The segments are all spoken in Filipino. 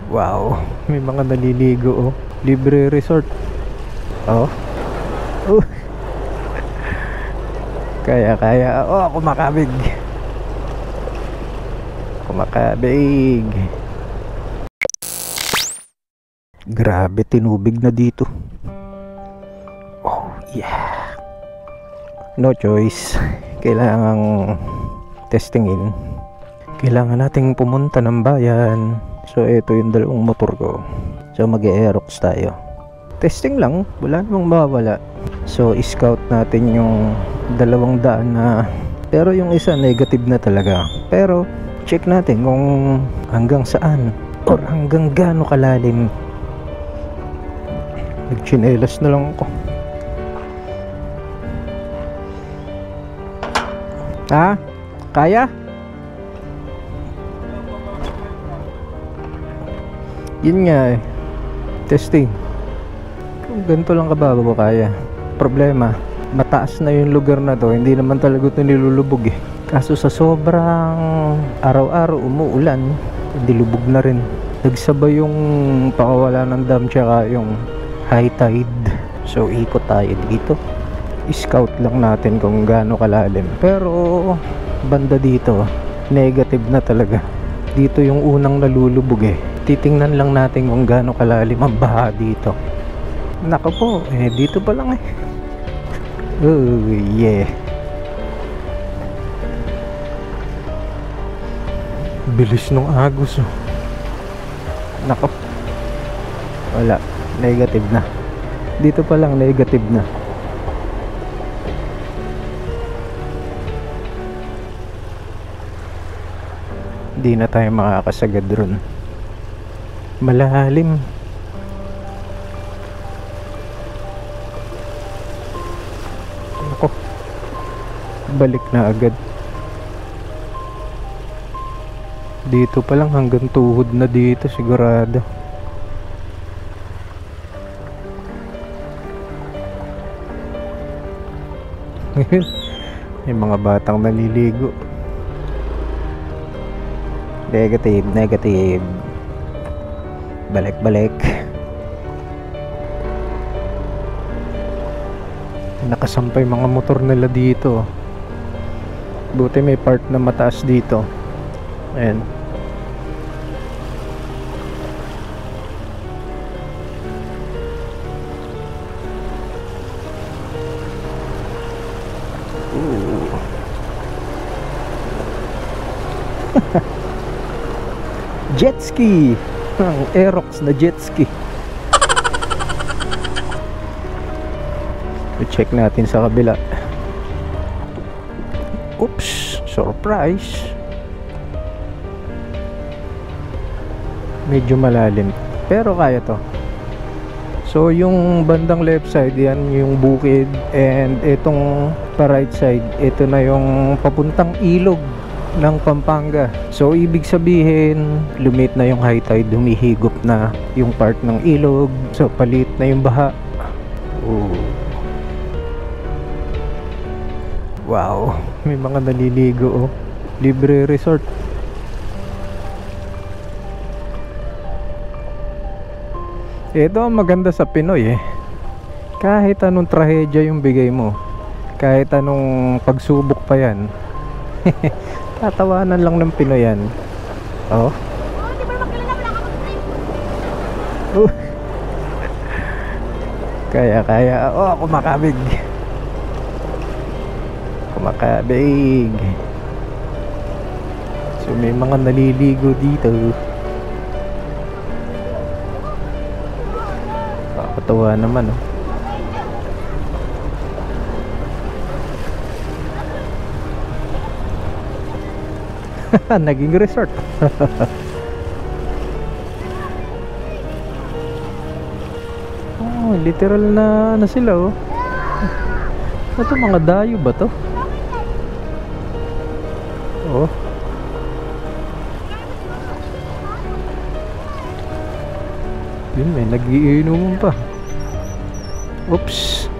Wow, may mga naliligo oh. Libre resort. Oh. Oh. Kaya. Oh, kumakabig. Kumakabig. Grabe, tinubig na dito. Oh, yeah. No choice. Kailangang testingin. Kailangan nating pumunta ng bayan. So ito yung dalawang motor ko. So mag-aerox tayo. Testing lang, wala namang mawawala. So scout natin yung 200 na, pero yung isa negative na talaga. Pero check natin kung hanggang saan or hanggang gaano kalalim. Nagchinelas na lang ako. Ha? Kaya? Yun nga eh, testing kung ganito lang kababa ba kaya. Problema, mataas na yung lugar na to, hindi naman talaga ito nilulubog eh. Kaso sa sobrang araw-araw umuulan, hindi lubog na rin. Nagsabay yung pakawala ng dam tsaka yung high tide. So ikot tayo dito, scout lang natin kung gaano kalalim. Pero banda dito negative na talaga. Dito yung unang nalulubog eh. Titingnan lang natin kung gaano kalalim ang baha dito. Nako po, dito pa lang eh. Oh yeah. Bilis nung agos oh. Nako. Wala, negative na. Dito pa lang negative na. Hindi na tayo makakasagad ron. Malalim. Ako, balik na agad. Dito pa lang hanggang tuhod na dito sigurado. May mga batang naliligo. Negative. Balik. Nakasampay mga motor nila dito. Buti may part na mataas dito. Ayan. Jet ski. Ang Aerox na jet ski. I-check natin sa kabila. Oops, surprise. Medyo malalim, pero kaya to. So yung bandang left side, yan yung bukid. And itong pa right side, ito na yung papuntang ilog ng Pampanga. So ibig sabihin, lumit na yung high tide, humihigop na yung part ng ilog. So palit na yung baha. Oh. Wow, may mga naliligo oh. Libre resort. Ito ang maganda sa Pinoy eh. Kahit anong trahedya yung bigay mo, kahit anong pagsubok pa yan, tatawanan lang ng Pinoy yan. Oh. Kaya. Oh, kumakabig. So may mga naliligo dito. Kakatawa naman oh. Naging resort. Oh, literal na ano sila oh. Ito mga dayo ba to? Oh. Yun, may nagiinuman pa. Oops.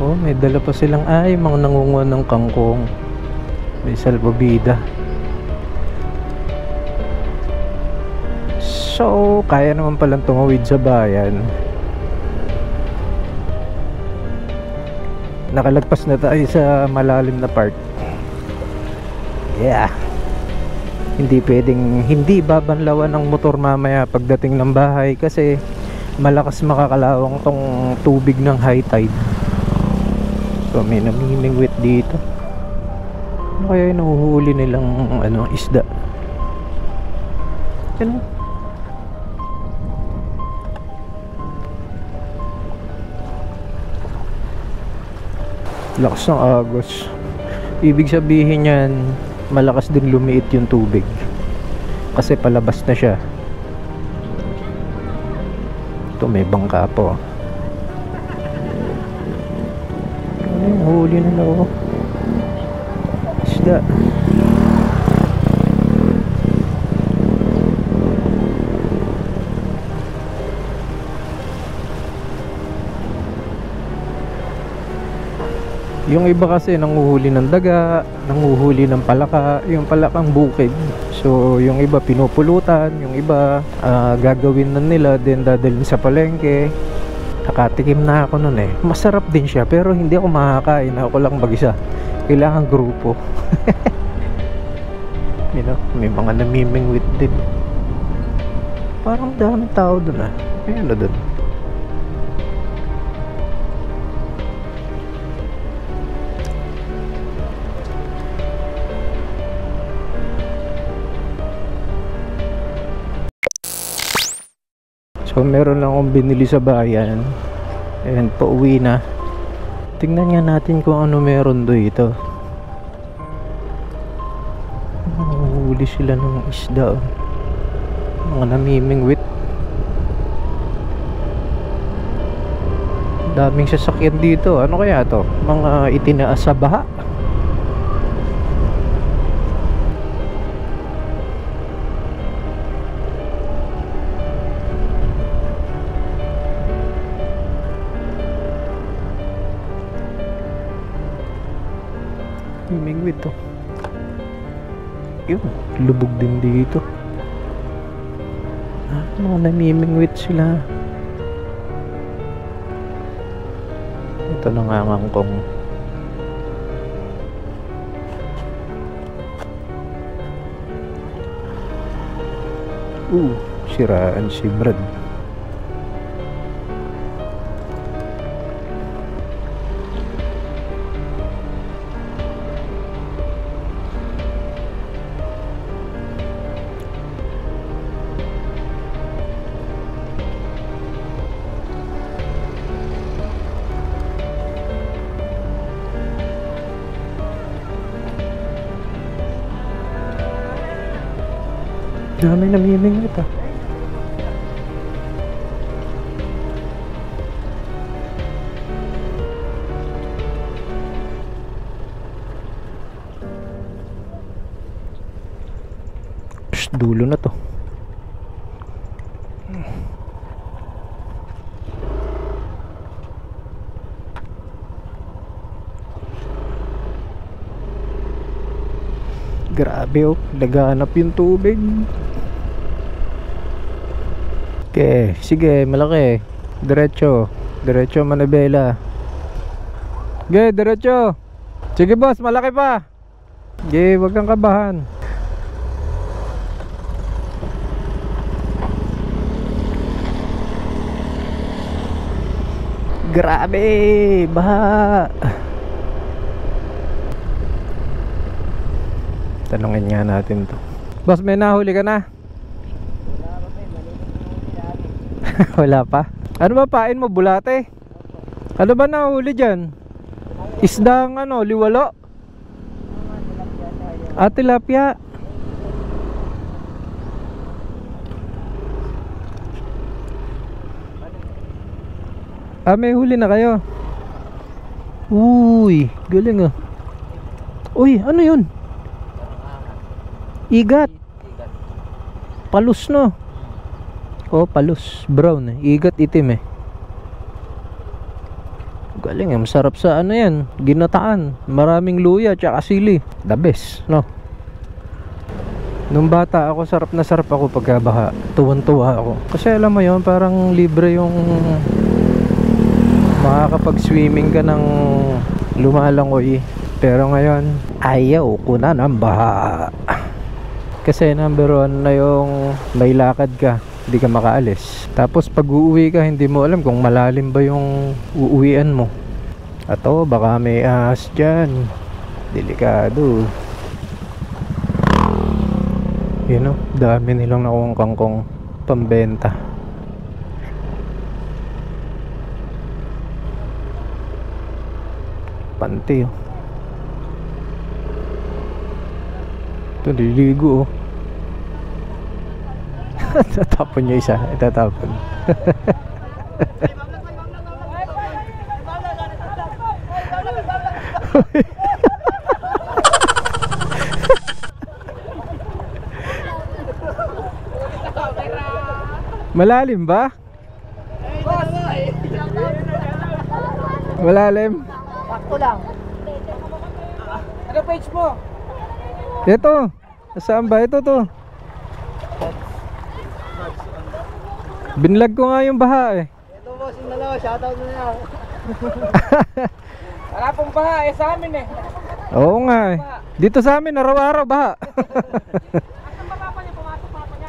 Oh, may dala pa silang mga nangunguha ng kangkong. May salbabida. So kaya naman palang tumawid sa bayan. Nakalagpas na tayo sa malalim na part. Yeah. Hindi pwedeng hindi babanlawan ng motor mamaya pagdating ng bahay kasi malakas makakalawang tong tubig ng high tide. So may namimingwit dito. Ano kaya yung nahuhuli nilang isda? Yan. Lakas ng agos. Ibig sabihin yan, malakas din lumiit yung tubig kasi palabas na siya. Ito may bangka po. Ay, huli na ako. Isda. Yung iba kasi nanguhuli ng daga, nanguhuli ng palaka, yung palakang bukid. So yung iba pinupulutan, yung iba gagawin na nila, then dadalhin sa palengke. Nakatikim na ako nun eh. Masarap din siya pero hindi ako makakain, ako lang mag-isa. Kailangan grupo. You know, may mga namimingwit din. Parang daming tao dun ah. May ano dun? So meron lang akong binili sa bayan and pauwi na. Tingnan nga natin kung ano meron dito. Huli sila ng isda. Mga namimingwit. Daming sasakyan dito. Ano kaya to? Mga itinaas sa baha. Namimingwit to. Yun, lubog din dito. Mga namimingwit sila. Ito nangangangkong. Siraan si Brad. Dami namimingwit ah. Psst, dulo na to. Grabe oh, laganap yung tubig. Okay, sige, malaki. Diretso. Diretso, Manabela. Okay, diretso. Sige boss, malaki pa. Okay, wag kang kabahan. Grabe, baha. Tanungin nga natin to. Boss, may nahuli ka na? Wala pa. Ano ba pain mo, bulate? Ano ba nahuli dyan? Isdang liwalo? Tilapia. May huli na kayo. Uy, galing ah. Uy, ano yun? Igat. Palus no? Oh, palus, brown eh. Igat itim eh. Galing eh, masarap sa yan, ginataan. Maraming luya tsaka sili. The best, no? Nung bata ako, sarap na sarap ako pagkabaha. Tuwan-tuwa ako. Kasi alam mo yon, parang libre yung makakapag-swimming ka ng lumalangoy. Pero ngayon, ayaw ko na ng baha. Kasi number one na yung may lakad ka, hindi ka makaalis. Tapos pag uuwi ka, hindi mo alam kung malalim ba yung uuwian mo. Ato, baka may ahas dyan. Delikado. Yun o, dami nilang nakuhang kangkong pambenta. Panty o. Ito, liligo o. Tatapon niya isa. Itatapon. Malalim ba? Malalim. Sakto lang. Ano page mo? Ito. Saan ba? Ito to. Binlag ko nga yung baha eh. Ito boss, yung dalawa, shoutout na yan. Wala pong baha eh sa amin eh. Oo nga eh. Dito sa amin araw-araw baha.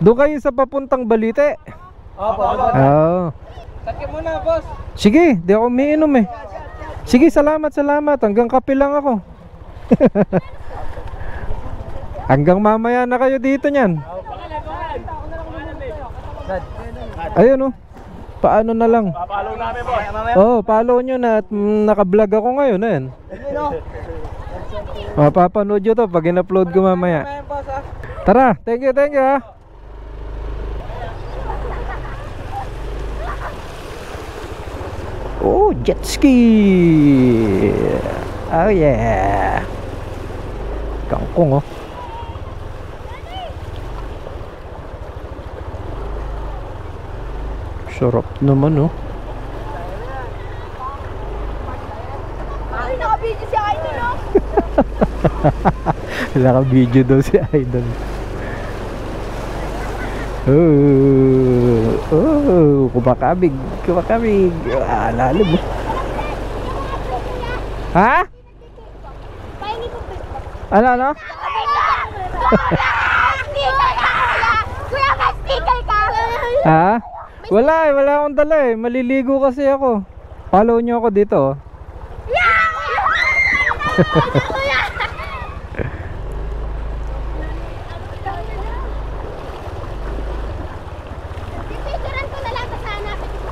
Doon kayo sa papuntang Balite. Opo. Oo. Sakit mo na boss. Sige, di ako umiinom eh. Sige, salamat. Hanggang kape lang ako. Hanggang mamaya na kayo dito niyan. Ayun oh. Paano na lang? Papalo namin boss. Oh, follow nyo na at naka-vlog ako ngayon eh. Mapapanood nyo to pag in-upload ko mamaya. Tara, thank you ah. Oh, jet ski. Oh yeah. Kangkong oh. Sarap naman oh. Ay, naka-video si Idol oh. Naka-video daw si Idol. Kumakabig. Lalim mo. Ha? Ano? Kuya, may sticker ka! Ha? Wala akong dala eh. Maliligo kasi ako. Follow nyo ako dito oh.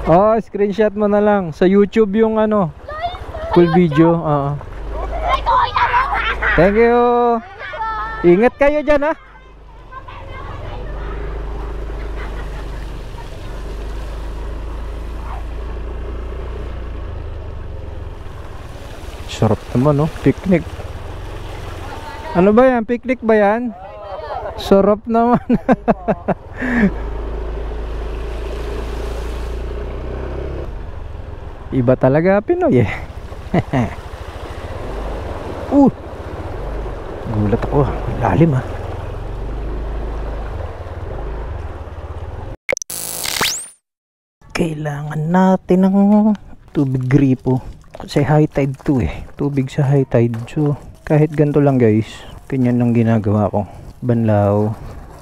Oh, screenshot mo na lang sa YouTube yung ano, full video. Thank you. Ingat kayo dyan ha. Sarap naman oh, picnic. Ano ba yan? Picnic ba yan? Sarap naman. Iba talaga Pinoy eh. Gulat ako, lalim ah. Kailangan natin ng tubig gripo. Kasi high tide to eh. Tubig sa high tide. So kahit ganito lang guys, ganyan lang ginagawa ko. Banlaw.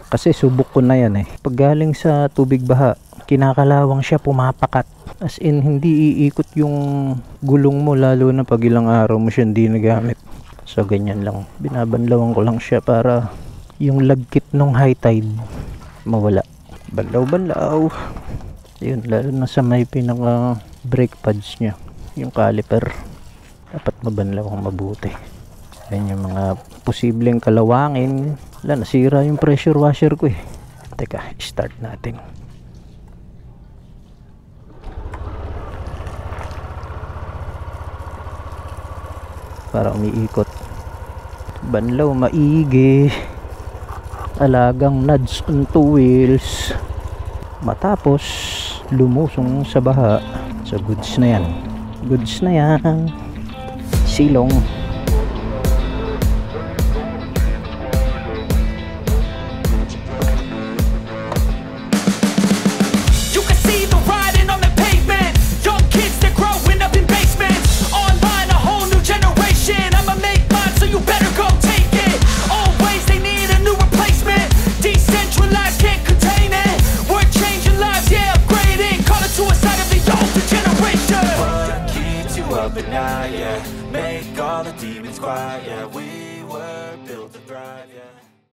Kasi subok ko na yan eh. Pag galing sa tubig baha, kinakalawang siya, pumapakat. As in, hindi iikot yung gulong mo, lalo na pag ilang araw mo siya hindi nagamit. So ganyan lang, binabanlawan ko lang siya para yung lagkit ng high tide mawala. Banlaw. Yun, lalo na sa may pinaka brake pads nya, yung caliper, dapat mabanlaw ang mabuti. Yan yung mga posibleng kalawangin. Wala, nasira yung pressure washer ko eh. Teka, start natin. Para umiikot. Banlaw maigi. Alagang nuts on two wheels. Matapos lumusong sa baha. So goods na yan. Goods na yan. Silong. squad, yeah, we